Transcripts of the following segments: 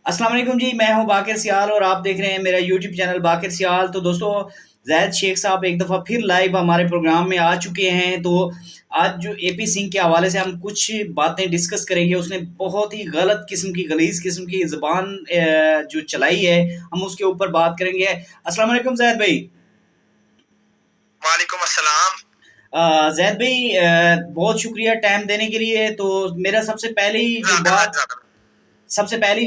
अस्सलाम वालेकुम जी। मैं हूं बाकिर सियाल और आप देख रहे हैं मेरा यूट्यूब चैनल बाकिर सियाल। तो दोस्तों, जैद शेख साहब एक दफ़ा फिर लाइव हमारे प्रोग्राम में आ चुके हैं। तो आज जो एपी सिंह के हवाले से हम कुछ बातें डिस्कस करेंगे। उसने बहुत ही गलत किस्म की, गलीज किस्म की ज़बान जो चलाई है, हम उसके ऊपर बात करेंगे। अस्सलाम वालेकुम जैद भाई। वालेकुम अस्सलाम। जैद भाई, बहुत शुक्रिया टाइम देने के लिए। तो मेरा सबसे पहली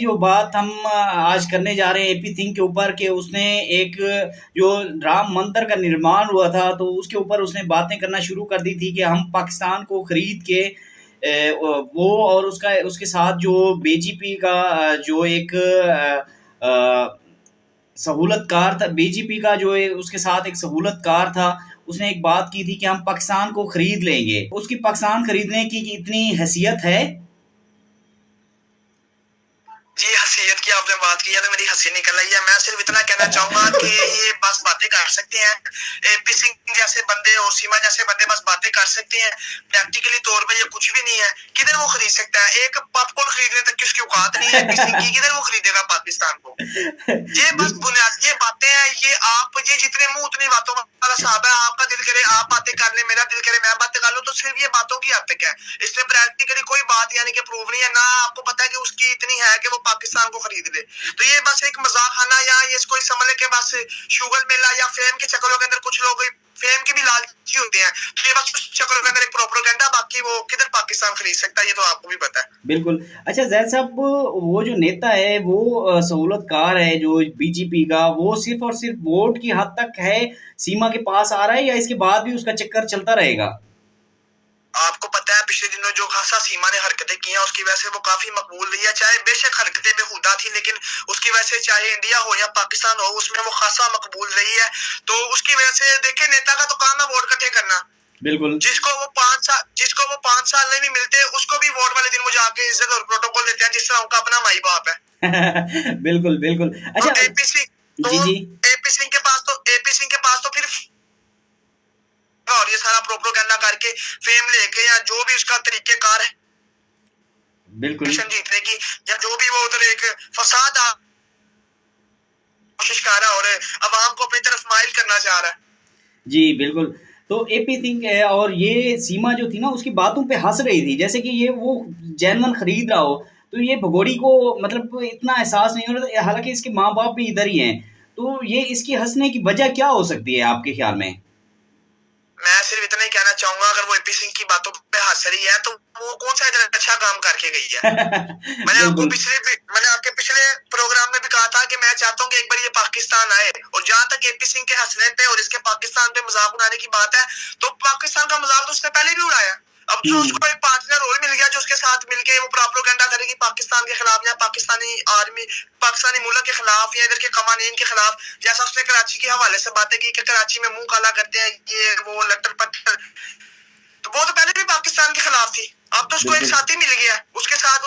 जो बात हम आज करने जा रहे हैं एपी सिंह के ऊपर, कि उसने एक जो राम मंदिर का निर्माण हुआ था, तो उसके ऊपर उसने बातें करना शुरू कर दी थी कि हम पाकिस्तान को खरीद के वो और उसका उसके साथ जो बीजेपी का जो एक सहूलतकार था, बीजेपी का जो उसके साथ एक सहूलतकार था, उसने एक बात की थी कि हम पाकिस्तान को खरीद लेंगे। उसकी पाकिस्तान खरीदने की इतनी हैसियत है? जी, हसीयत की आपने बात की है तो मेरी हंसी निकल रही है। मैं सिर्फ इतना कहना चाहूंगा कि ये बस बातें कर सकते हैं। एपी सिंह जैसे बंदे और सीमा जैसे बंदे बस बातें कर सकते हैं, प्रैक्टिकली तौर पे ये कुछ भी नहीं है। किधर वो खरीद सकता है? एक पॉपकॉर्न खरीदने तक की उसकी औकात नहीं है एपी सिंह की। किधर वो खरीदेगा पाकिस्तान को? ये बस बुनियाद ये बातें हैं। ये जितने मुंह उतनी बातों वाला साहब है। आपका दिल करे आप बातें कर ले, मेरा दिल करे मैं बातें कर लूं, तो सिर्फ ये बातों की हद तक है। इसमें प्रैक्टिकली कोई बात यानी कि प्रूव नहीं है। ना आपको पता है कि उसकी इतनी है कि वो पाकिस्तान को खरीद ले। तो ये बस एक मजाक खाना, या ये कोई समझ ले कि बस शुगर मेला या फेम के चक्करों के अंदर कुछ लोग फेम के भी लालची होते हैं, तो ये बस उस चक्करों के अंदर एक प्रोपेगेंडा। बाकी वो किधर पाकिस्तान खरीद सकता है ये तो आपको भी पता है। बिल्कुल। अच्छा जैद साहब, वो जो नेता है वो सहूलतकार है जो बीजेपी का, वो सिर्फ और सिर्फ वोट की हद तक है, सीमा के पास आ रहा है, या इसके बाद भी उसका चक्कर चलता रहेगा? आपको पता है पिछले दिनों जो खासा सीमा ने हरकतें की हैं उसकी वजह से वो काफी मकबूल रही है। चाहे बेशक हरकतें बेहुदा थी, लेकिन उसकी वजह से चाहे इंडिया हो या पाकिस्तान हो उसमें वो खासा मकबूल रही है। तो उसकी वजह से देखिए, नेता का तो काम है वोट इकट्ठे करना। बिल्कुल। जिसको वो 5 साल नहीं मिलते उसको भी वोट वाले दिन वो जाके इज्जत और प्रोटोकॉल देते हैं, जिस तरह उनका अपना माई बाप है। बिल्कुल बिल्कुल। तो अच्छा। एपीसी तो जी जी। एपी सिंह के पास तो फिर और ये सारा प्रोपोगंडा करके फेम लेके या जो भी उसका तरीकेकार है बिल्कुल जीतने की, या जो भी वो उधर एक फसाद कोशिश कर रहा है और अवाम को अपनी तरफ माइल करना चाह रहा है। जी बिल्कुल। तो एपी सिंह और ये सीमा जो थी ना, उसकी बातों पे हंस रही थी, जैसे कि ये वो जैनवन खरीद रहा हो। तो ये भगोड़ी को मतलब इतना एहसास नहीं हो रहा, हालांकि इसके माँ बाप भी इधर ही हैं। तो ये इसकी हंसने की वजह क्या हो सकती है आपके ख्याल में? मैं सिर्फ इतना ही कहना चाहूंगा, अगर वो एपी सिंह की बातों पे हंस रही है तो वो कौन सा इतना अच्छा काम करके गई है। बिल्कुल मैंने आपके पिछले प्रोग्राम में भी कहा था कि मैं चाहता हूँ कि एक बार ये पाकिस्तान आए। और जहां तक एपी सिंह के हंसने पे और इसके पाकिस्तान पे मजाक उड़ाने की बात है, तो पाकिस्तान का मजाक तो उसने पहले भी उड़ाया। अब जो उसको एक पार्टनर रोल मिल गया जो उसके साथ मिलके वो प्रोपेगेंडा करेगी पाकिस्तान के खिलाफ या पाकिस्तानी आर्मी, पाकिस्तानी मुल्क के खिलाफ या इधर के कवानीन के खिलाफ। जैसा उसने कराची के हवाले से बातें की कि कराची में मुंह काला करते हैं ये वो लट्टर पट्टर, तो वो तो पहले भी पाकिस्तान के खिलाफ थी। अब तो उसको एक साथी मिल गया, उसके साथ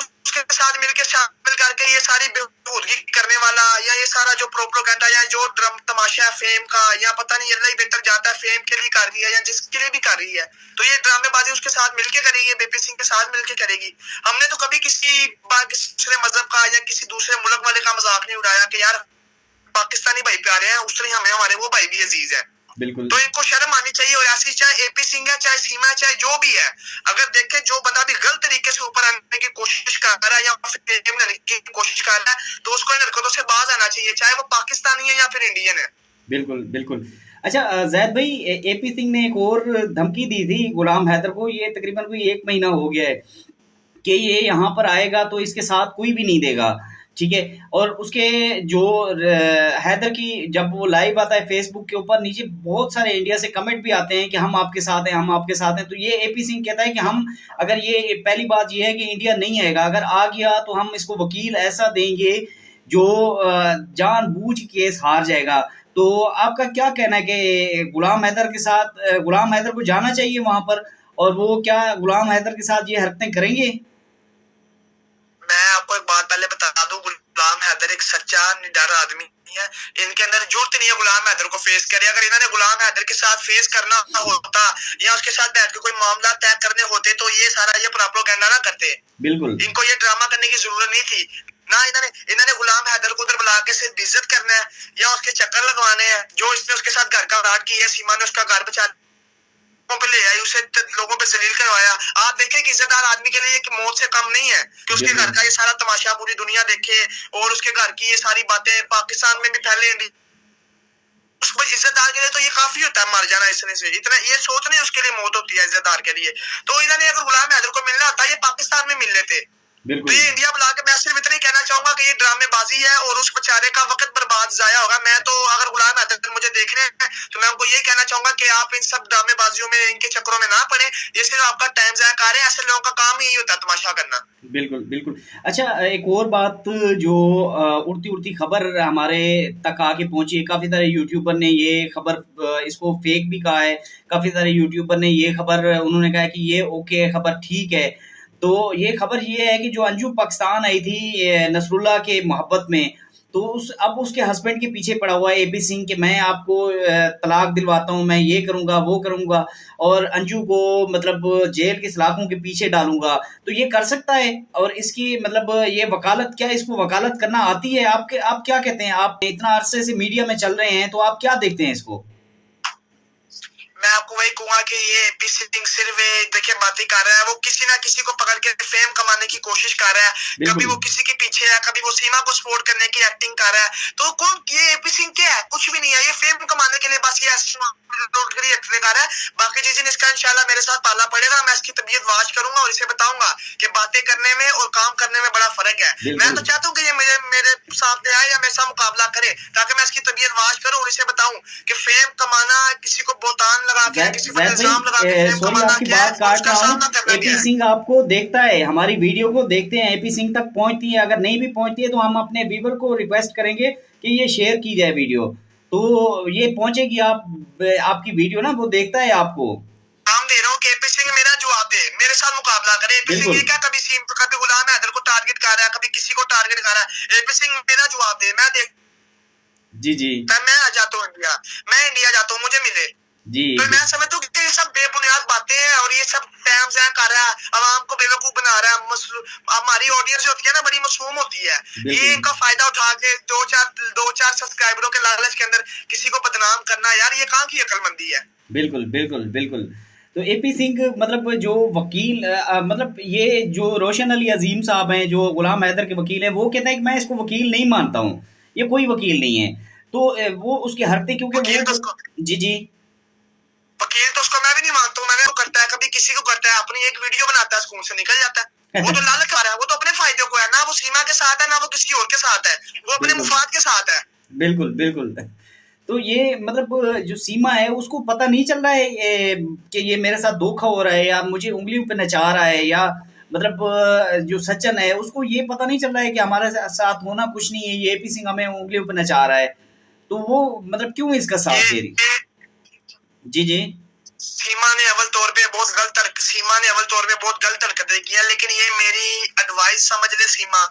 मिलकर शामिल करके ये सारी बेहूदगी करने वाला, या ये सारा जो प्रोपेगेंडा या जो ड्रम तमाशा है फेम का, या पता नहीं अल्लाह ही बेहतर जाता है फेम के लिए कर रही है या जिसके लिए भी कर रही है, तो ये ड्रामेबाजी उसके साथ मिलकर करेगी, बेपी सिंह के साथ मिलकर करेगी। हमने तो कभी किसी दूसरे मजहब का या किसी दूसरे मुल्क वाले का मजाक नहीं उड़ाया कि यार पाकिस्तानी भाई प्यारे हैं, उस तरह हमें हमारे वो भाई भी अजीज है। बिल्कुल। तो इनको शर्म आनी चाहिए। और ऐसी चाहे एपी सिंह है, चाहे सीमा है, चाहे जो भी है, अगर देखे जो बंदा भी गलत तरीके से ऊपर आने की कोशिश कर रहा है या फेम लेने की कोशिश कर रहा है, तो उसको इन हरकतों से बाज आना चाहिए, चाहे वो पाकिस्तानी है या फिर इंडियन है। बिल्कुल बिल्कुल। अच्छा जैद भाई, एपी सिंह ने एक और धमकी दी थी गुलाम हैदर को, ये तकरीबन कोई 1 महीना हो गया है, कि ये यहाँ पर आएगा तो इसके साथ कोई भी नहीं देगा, ठीक है। और उसके जो हैदर की जब वो लाइव आता है फेसबुक के ऊपर, नीचे बहुत सारे इंडिया से कमेंट भी आते हैं कि हम आपके साथ हैं, हम आपके साथ हैं। तो ये एपी सिंह कहता है कि हम, अगर ये पहली बात ये है कि इंडिया नहीं आएगा, अगर आ गया तो हम इसको वकील ऐसा देंगे जो जानबूझ के केस हार जाएगा। तो आपका क्या कहना है कि गुलाम हैदर के साथ, गुलाम हैदर को जाना चाहिए वहां पर, और वो क्या गुलाम हैदर के साथ ये हरकतें करेंगे? मैं आपको एक बात पहले बता दूं, गुलाम हैदर एक सच्चा निडर आदमी है। इनके अंदर जरूरत नहीं है गुलाम हैदर को फेस करे। अगर इन्होंने गुलाम हैदर के साथ फेस करना होता या उसके साथ बैठ के कोई मामला तय करने होते तो ये सारा ये प्रोपेगेंडा ना करते। बिल्कुल। इनको ये ड्रामा करने की जरूरत नहीं थी। ना इन्होंने गुलाम हैदर को उधर बुला के सिर्फ इज्जत करना है या उसके चक्कर लगवाने हैं। जो इसने उसके साथ घर का राट किया, सीमा ने उसका घर बचा पे ले आई, उसे लोगों पे जलील करवाया। आप देखें कि इज्जतदार आदमी के लिए कि मौत से कम नहीं है कि उसके घर का ये सारा तमाशा पूरी दुनिया देखे और उसके घर की ये सारी बातें पाकिस्तान में भी फैले। उस इज्जतदार के लिए तो ये काफी होता है मर जाना इसने से, इतना ये सोच नहीं उसके लिए मौत होती है इज्जतदार के लिए। तो इन्होंने अगर गुलाम हैदर को मिलना होता ये पाकिस्तान में मिल लेते। तो ये इंडिया बुला के मैं सिर्फ इतना ही कहना चाहूंगा कि ये ड्रामेबाजी है और उस बेचारे का वक्त बर्बाद जाया होगा। मैं तो अगर गुलाम हैदर मुझे देखने हैं तो मैं उनको यही कहना चाहूंगा कि आप इन सब ड्रामेबाजियों में, इनके चक्करों में ना पड़े। ये सिर्फ आपका टाइम जाया कर रहे हैं। ऐसे लोगों का काम ही होता है तमाशा करना। बिल्कुल बिल्कुल। अच्छा, एक और बात जो उड़ती उड़ती खबर हमारे तक आके पहुंची है, काफ़ी सारे यूट्यूबर ने ये खबर इसको फेक भी कहा है, काफ़ी सारे यूट्यूबर ने ये खबर उन्होंने कहा कि ये ओके खबर ठीक है। तो ये खबर ये है कि जो अंजू पाकिस्तान आई थी नसरुल्लाह के मोहब्बत में, तो अब उसके हस्बैंड के पीछे पड़ा हुआ है एपी सिंह कि मैं आपको तलाक दिलवाता हूँ, मैं ये करूँगा वो करूँगा और अंजू को मतलब जेल के सलाखों के पीछे डालूंगा। तो ये कर सकता है और इसकी मतलब ये वकालत, क्या इसको वकालत करना आती है? आप क्या कहते हैं? आप इतना अरसे से मीडिया में चल रहे हैं तो आप क्या देखते हैं इसको? मैं आपको वही कहूंगा कि ये एपी सिंह सिर्फ देखिए बातें कर रहा है, वो किसी ना किसी को पकड़ के फेम कमाने की कोशिश कर रहा है। कभी वो किसी के पीछे है, कभी वो सीमा को सपोर्ट करने की एक्टिंग कर रहा है। तो कौन ये एपी सिंह क्या है? कुछ भी नहीं है। ये फेम कमाने के लिए बस ये एक्टिंग कर रहा है। बाकी जिस दिन इसका इंशाल्लाह मेरे साथ पाला पड़ेगा मैं इसकी तबीयत वाश करूंगा और इसे बताऊंगा कि बातें करने में और काम करने में बड़ा फर्क है। मैं तो चाहता हूँ कि ये मेरे सामने आए या मेरे साथ मुकाबला करे ताकि मैं इसकी तबीयत वाश करूं और इसे बताऊं कि फेम कमाना, किसी को बोतान लगा के, किसी पर इल्जाम लगा के फेम कमाना क्या है, उसका सामना करना एपी सिंह आपको देखता है, हमारी वीडियो को देखते हैं, एपी सिंह तक पहुंचती है, अगर नहीं भी पहुंचती है तो हम अपने व्यूअर को रिक्वेस्ट करेंगे कि ये शेयर की जाए वीडियो, तो ये पहुंचेगी आपकी वीडियो ना, वो देखता है आपको। काम दे रहा हूँ कि एपी सिंह मेरा जवाब दे, मेरे साथ मुकाबला करे। एपी सिंह ये क्या कभी गुलाम हैदर को टारगेट कर रहा है, कभी किसी को टारगेट कर रहा है। एपी सिंह मेरा जवाब दे, मैं देख जी मैं आ जाता हूँ इंडिया, मैं इंडिया जाता हूँ, मुझे मिले जी। तो मैं समझता हूँ कि ये सब बेबुनियाद बातें हैं और ये सब टाइम ज़ाया कर रहा है, आवाम को बेवकूफ बना रहा है। हमारी ऑडियंस जो होती है ना बड़ी मासूम होती है, ये इनका फायदा उठा के दो चार सब्सक्राइबरों के लालच के अंदर किसी को बदनाम करना, यार ये कहाँ की अक्लमंदी है। बिल्कुल बिल्कुल बिल्कुल। तो एपी सिंह मतलब जो वकील मतलब ये जो रोशन अली अजीम साहब हैं जो गुलाम हैदर के वकील हैं, वो कहते हैं कि मैं इसको वकील नहीं मानता हूँ, ये कोई वकील नहीं है। तो वो उसके हरते क्योंकि वो जी वकील तो उसको मैं भी नहीं मानता हूँ। मैंने वो करता है, कभी किसी को करता है, अपनी एक वीडियो बनाता है, स्कूल से निकल जाता है। वो तो लालच आ रहा है, वो तो अपने फायदे को है, ना वो सीमा के साथ है ना वो किसी और के साथ है, वो अपने मुफाद के साथ है। बिल्कुल बिल्कुल। तो ये मतलब जो सीमा है उसको पता नहीं चल रहा है कि ये मेरे साथ धोखा हो रहा है या मुझे उंगलियों पे नचा रहा है, या मतलब जो सज्जन है उसको ये पता नहीं चल रहा है कि हमारे साथ होना कुछ नहीं है, ये एपी सिंह हमें उंगलियों पे नचा रहा है, तो वो मतलब क्यों इसका साथ दे रही? जी सीमा ने अव्वल तौर पे बहुत गलत हरकतें की है, लेकिन ये मेरी एडवाइस समझ ले सीमा,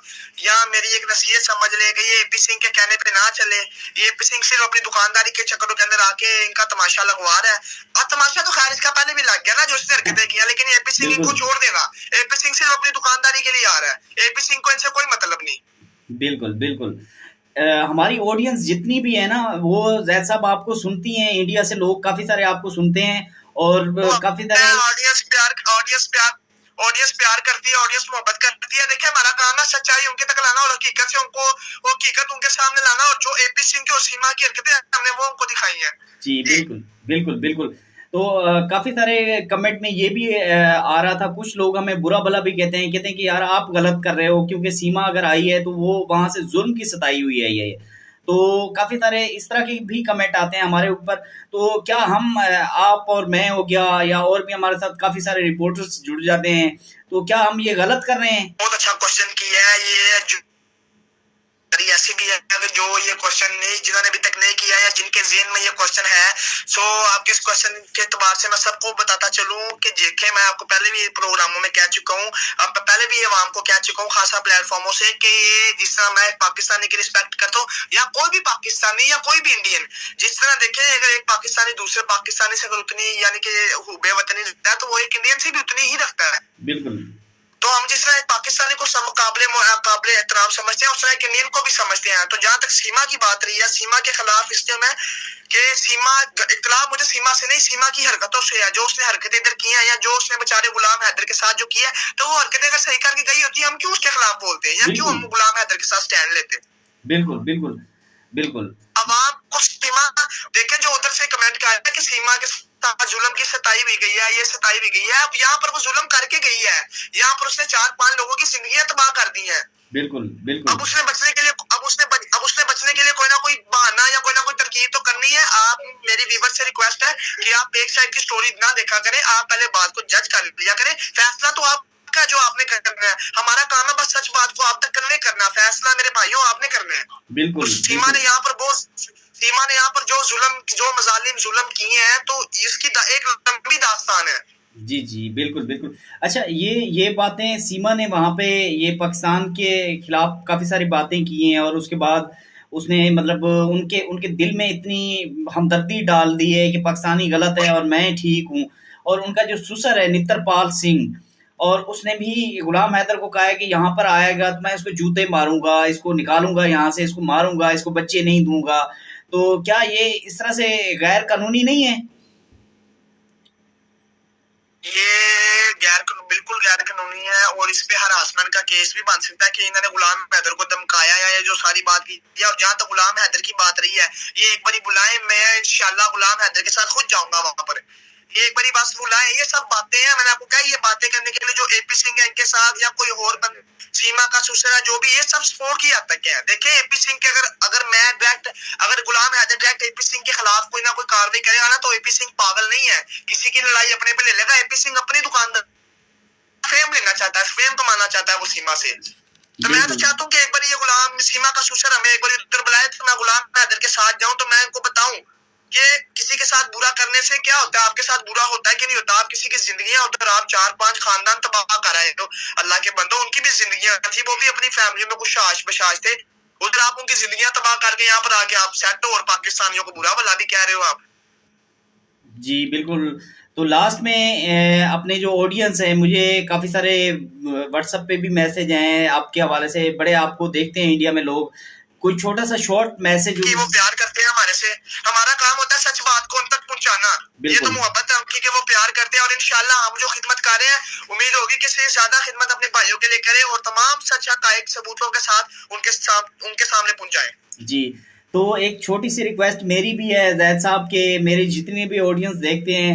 या मेरी एक नसीहत समझ ले कि ये एपी सिंह के कहने पे ना चले। ये एपी सिंह सिर्फ अपनी दुकानदारी के चक्करों के अंदर आके इनका तमाशा लगवा रहा है, और तमाशा तो खैर इसका पहले भी लग गया ना जो इसने हरकतें की, लेकिन एपी सिंह इनको छोड़ देगा। एपी सिंह सिर्फ अपनी दुकानदारी के लिए आ रहा है, एपी सिंह को इनसे कोई मतलब नहीं। बिल्कुल बिल्कुल। हमारी ऑडियंस जितनी भी है ना वो जैद साहब आपको सुनती हैं, इंडिया से लोग काफी सारे आपको सुनते हैं और काफी सारे ऑडियंस प्यार करती है, ऑडियंस मोहब्बत करती है। देखिए हमारा काम है सच्चाई उनके तक लाना और हकीकत से उनको वो हकीकत उनके सामने लाना, और जो एपी सिंह की और सीमा की हरकतें हमने वो उनको दिखाई हैं। जी बिल्कुल बिल्कुल बिल्कुल। तो काफी सारे कमेंट में ये भी आ रहा था, कुछ लोग हमें बुरा भला भी कहते हैं कि यार आप गलत कर रहे हो क्योंकि सीमा अगर आई है तो वो वहां से जुल्म की सताई हुई है ये। तो काफी सारे इस तरह के भी कमेंट आते हैं हमारे ऊपर। तो क्या हम आप और मैं हो गया या और भी हमारे साथ काफी सारे रिपोर्टर्स जुड़ जाते हैं, तो क्या हम ये गलत कर रहे हैं? बहुत अच्छा क्वेश्चन किया है ये, ऐसी भी है अगर जो ये क्वेश्चन नहीं, जिन्होंने अभी तक नहीं किया या जिनके ज़हन में ये क्वेश्चन है, सो आपके इस क्वेश्चन के एतबार से मैं सबको बताता चलूं कि देखें मैं आपको पहले भी प्रोग्रामों में कह चुका हूं, अब पहले भी आवाम को कह चुका हूं खासा प्लेटफॉर्मों से कि जिस तरह मैं पाकिस्तानी की रिस्पेक्ट करता हूँ या कोई भी पाकिस्तानी या कोई भी इंडियन, जिस तरह देखें अगर एक पाकिस्तानी दूसरे पाकिस्तानी से अगर उतनी यानी कि बेवतनी रखता है तो वो एक इंडियन से भी उतनी ही रखता है। बिल्कुल। तो तो हम जिस तरह पाकिस्तानी को काबिल एहतराम समझते हैं, उस तरह एक इंडियन को भी समझते हैं। तो जहां तक सीमा की बात रही है, सीमा के खिलाफ इसलिए मैं कि सीमा इख्तलाफ मुझे सीमा से नहीं, सीमा की हरकतों से है। जो उसने हरकतें इधर की हैं या जो उसने बेचारे गुलाम हैदर के साथ जो किया है, तो वो हरकतें अगर सही करके गई होती है, हम क्यों उसके खिलाफ बोलते हैं या क्यों हम गुलाम हैदर के साथ स्टैंड लेते हैं? बिल्कुल बिल्कुल बिल्कुल। अवाम को सीमा देखे, जो उधर से कमेंट कर रहा है कि सीमा के साथ जुल्म की सताई भी गई है, ये सताई भी गई है। अब यहाँ पर वो जुल्म करके गई है, यहाँ पर उसने 4-5 लोगों की जिंदगियां तबाह कर दी हैं। बिल्कुल बिल्कुल। अब उसने बचने के लिए कोई ना कोई बहाना या कोई ना कोई तरकीब तो करनी है। आप, मेरी व्यूअर से रिक्वेस्ट है कि आप एक साइड की स्टोरी ना देखा करें, आप पहले बात को जज कर लिया करें। फैसला तो आपका जो आपने करना है, हमारा काम है बस सच बात को आप तक कन्वे करना। फैसला मेरे भाइयों आपने करना है। बिल्कुल। सीमा ने यहाँ पर जो मजालिम जुल्म किए हैं, तो इसकी एक लंबी दास्तान है। जी जी बिल्कुल बिल्कुल। अच्छा, ये बातें सीमा ने वहाँ पे ये पाकिस्तान के खिलाफ काफ़ी सारी बातें की हैं, और उसके बाद उसने मतलब उनके उनके दिल में इतनी हमदर्दी डाल दी है कि पाकिस्तानी गलत है और मैं ठीक हूँ। और उनका जो सुसर है नित्रपाल सिंह, और उसने भी गुलाम हैदर को कहा है कि यहाँ पर आएगा तो मैं इसको जूते मारूंगा, इसको निकालूंगा यहाँ से, इसको मारूंगा, इसको बच्चे नहीं दूंगा। तो क्या ये इस तरह से गैर कानूनी नहीं है? ये बिल्कुल गैर कानूनी है, और इस पे हरासमेंट का केस भी बन सकता है कि इन्होंने गुलाम हैदर को धमकाया या ये जो सारी बात की है। और जहां तक गुलाम हैदर की बात रही है, ये एक बारी बुलाए, मैं इंशाल्लाह गुलाम हैदर के साथ खुद जाऊंगा वहां पर। ये एक बारी बस बुलाए। ये सब बातें हैं, मैंने आपको कहा, ये बातें करने के लिए जो एपी सिंह है इनके साथ या कोई और सीमा का सुसरा जो भी, ये सब सपोर्ट की हद तक है। देखिए एपी सिंह के अगर गुलाम हैदर डायरेक्ट एपी सिंह के खिलाफ कोई ना कोई कार्रवाई करेगा ना, तो एपी सिंह पागल नहीं है, किसी की लड़ाई अपने पे ले लेगा। एपी सिंह अपनी दुकानदार फेम लेना चाहता है, फेम कमाना चाहता है वो सीमा से। तो मैं तो चाहता हूँ कि एक बार ये गुलाम सीमा का सुसर हमें एक बार उधर बुलाए, तो मैं गुलाम हैदर के साथ जाऊं, तो मैं इनको बताऊं कि किसी के साथ बुरा करने से क्या होता है, आपके साथ बुरा होता है कि नहीं होता। आप किसी की जिंदगियां उधर आप 4-5 खानदान तबाह कर रहे हो, अल्लाह के बंदो, उनकी भी जिंदगियां थी, वो भी अपनी फैमिली में कुछ आश बशाश थे, उधर आप उनकी जिंदगियां तबाह करके यहाँ पर आके आप सेट हो और पाकिस्तानियों को बुरा भला भी कह रहे हो आप। जी बिल्कुल। तो लास्ट में अपने जो ऑडियंस है, मुझे काफ़ी सारे व्हाट्सएप पे भी मैसेज हैं आपके हवाले से, बड़े आपको देखते हैं इंडिया में लोग, कोई छोटा सा शॉर्ट मैसेज कि वो प्यार करते हैं हमारे से, हमारा काम होता है सच बात को उन तक पहुंचाना। ये तो मोहब्बत है उनकी कि वो प्यार करते हैं, और इंशाल्लाह हम जो खिदमत कर रहे हैं, उम्मीद होगी कि इससे ज्यादा खिदमत अपने भाइयों के लिए करें और तमाम सच हक़ाइक़ सबूतों के साथ उनके सामने पहुंचाएं। जी, तो एक छोटी सी रिक्वेस्ट मेरी भी है जैद साहब के, मेरे जितने भी ऑडियंस देखते हैं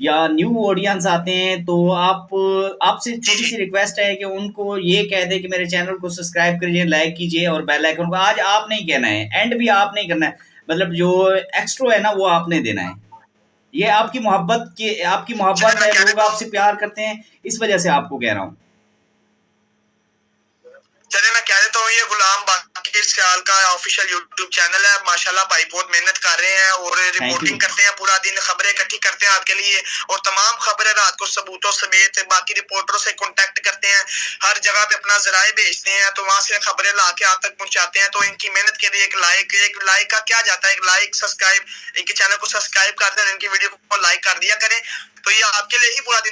या न्यू ऑडियंस आते हैं, तो आपसे छोटी सी रिक्वेस्ट है कि उनको ये कह दें कि मेरे चैनल को सब्सक्राइब कीजिए, लाइक कीजिए और बेल आइकन को आज आप नहीं कहना है, एंड भी आप नहीं करना है, मतलब जो एक्स्ट्रा है ना वो आपने देना है। ये आपकी मोहब्बत है, लोग आपसे प्यार करते हैं, इस वजह से आपको कह रहा हूँ। चले मैं कह देता हूँ, ये गुलाम बाकिर सियाल का ऑफिशियल यूट्यूब चैनल है। माशाल्लाह भाई बहुत मेहनत कर रहे हैं और रिपोर्टिंग करते हैं, पूरा दिन खबरें इकट्ठी करते हैं आपके लिए, और तमाम खबरें रात को सबूतों समेत बाकी रिपोर्टरों से कांटेक्ट करते हैं, हर जगह पे अपना जराए भेजते हैं, तो वहां से खबरें ला के आप तक पहुंचाते हैं। तो इनकी मेहनत के लिए एक लाइक का क्या जाता है, एक लाइक सब्सक्राइब, इनके चैनल को सब्सक्राइब कर दें, इनकी वीडियो को लाइक कर दिया करें, तो ये आपके लिए ही पूरा दिन